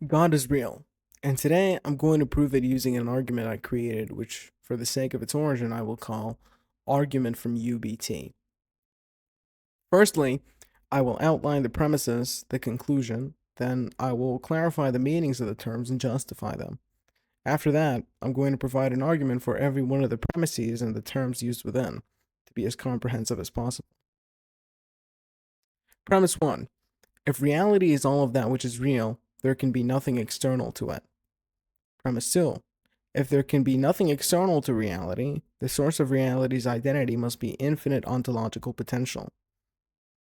God is real, and today I'm going to prove it using an argument I created, which, for the sake of its origin, I will call argument from UBT. Firstly, I will outline the premises, the conclusion, then I will clarify the meanings of the terms and justify them. After that, I'm going to provide an argument for every one of the premises and the terms used within, to be as comprehensive as possible. Premise 1. If reality is all of that which is real, there can be nothing external to it. Premise 2. If there can be nothing external to reality, the source of reality's identity must be infinite ontological potential.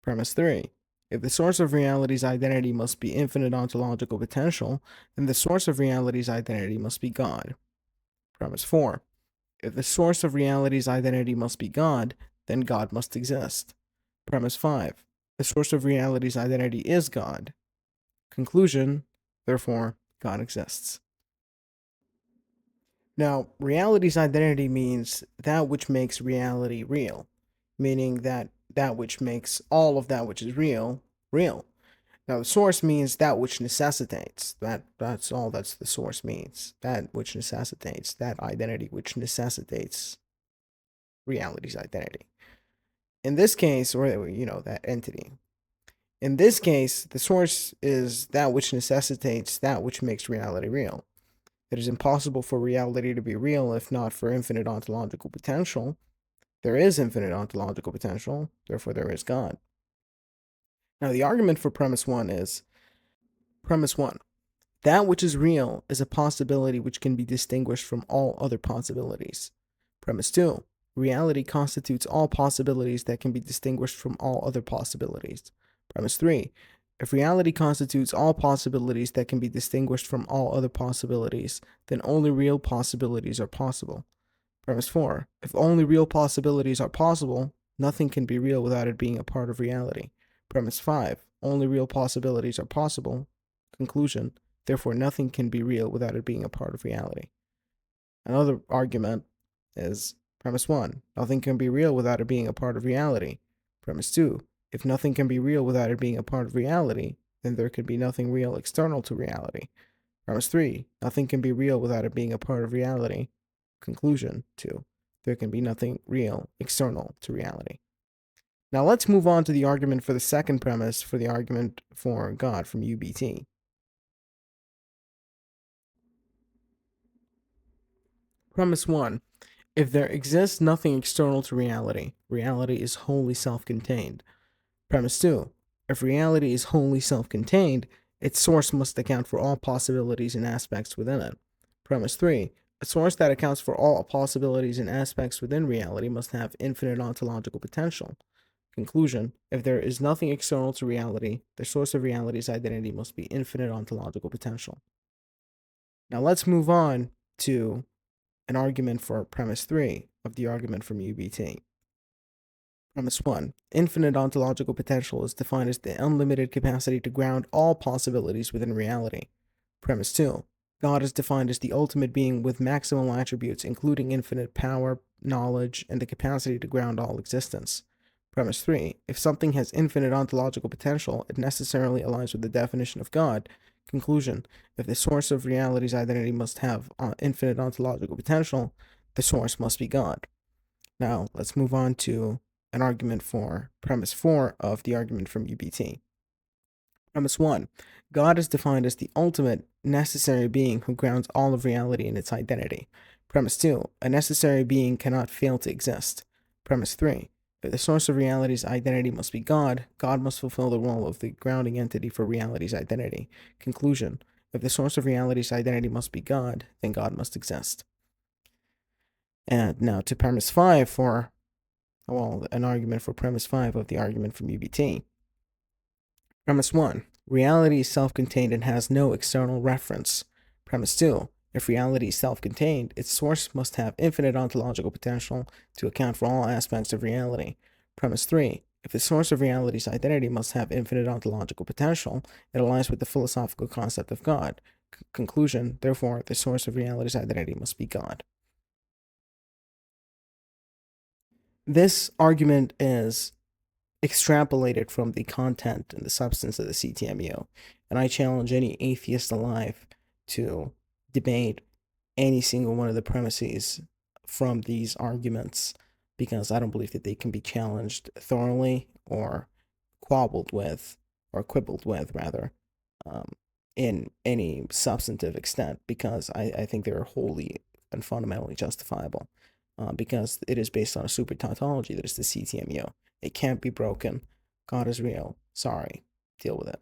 Premise 3. If the source of reality's identity must be infinite ontological potential, then the source of reality's identity must be God. Premise 4. If the source of reality's identity must be God, then God must exist. Premise 5. The source of reality's identity is God. Conclusion, therefore, God exists. Now, reality's identity means that which makes reality real, meaning that which makes all of that which is real, real. Now, the source means that which necessitates. That's all that's the source means. That which necessitates, that identity which necessitates reality's identity. In this case, or that entity. In this case, the source is that which necessitates that which makes reality real. It is impossible for reality to be real if not for infinite ontological potential. There is infinite ontological potential, therefore there is God. Now, the argument for premise 1 is premise 1. That which is real is a possibility which can be distinguished from all other possibilities. Premise 2. Reality constitutes all possibilities that can be distinguished from all other possibilities. Premise 3. If reality constitutes all possibilities that can be distinguished from all other possibilities, then only real possibilities are possible. Premise 4. If only real possibilities are possible, nothing can be real without it being a part of reality. Premise 5. Only real possibilities are possible. Conclusion. Therefore, nothing can be real without it being a part of reality. Another argument is premise 1. Nothing can be real without it being a part of reality. Premise 2. If nothing can be real without it being a part of reality, then there can be nothing real external to reality. Premise 3. Nothing can be real without it being a part of reality. Conclusion 2. There can be nothing real external to reality. Now let's move on to the argument for the second premise for the argument for God from UBT. Premise 1. If there exists nothing external to reality, reality is wholly self-contained. Premise 2. If reality is wholly self-contained, its source must account for all possibilities and aspects within it. Premise 3. A source that accounts for all possibilities and aspects within reality must have infinite ontological potential. Conclusion. If there is nothing external to reality, the source of reality's identity must be infinite ontological potential. Now let's move on to an argument for premise 3 of the argument from UBT. Premise 1. Infinite ontological potential is defined as the unlimited capacity to ground all possibilities within reality. Premise 2. God is defined as the ultimate being with maximal attributes, including infinite power, knowledge, and the capacity to ground all existence. Premise 3. If something has infinite ontological potential, it necessarily aligns with the definition of God. Conclusion. If the source of reality's identity must have infinite ontological potential, the source must be God. Now, let's move on to an argument for premise 4 of the argument from UBT. Premise 1. God is defined as the ultimate necessary being who grounds all of reality in its identity. Premise 2. A necessary being cannot fail to exist. Premise 3. If the source of reality's identity must be God, God must fulfill the role of the grounding entity for reality's identity. Conclusion. If the source of reality's identity must be God, then God must exist. And now to premise 5 for, an argument for premise 5 of the argument from UBT. Premise 1. Reality is self-contained and has no external reference. Premise 2. If reality is self-contained, its source must have infinite ontological potential to account for all aspects of reality. Premise 3. If the source of reality's identity must have infinite ontological potential, it aligns with the philosophical concept of God. Conclusion. Therefore, the source of reality's identity must be God. This argument is extrapolated from the content and the substance of the CTMU. And I challenge any atheist alive to debate any single one of the premises from these arguments, because I don't believe that they can be challenged thoroughly or quabbled with, or quibbled with, rather, um, in any substantive extent, because I think they're wholly and fundamentally justifiable, because it is based on a super tautology that is the CTMU. It can't be broken. God is real. Sorry. Deal with it.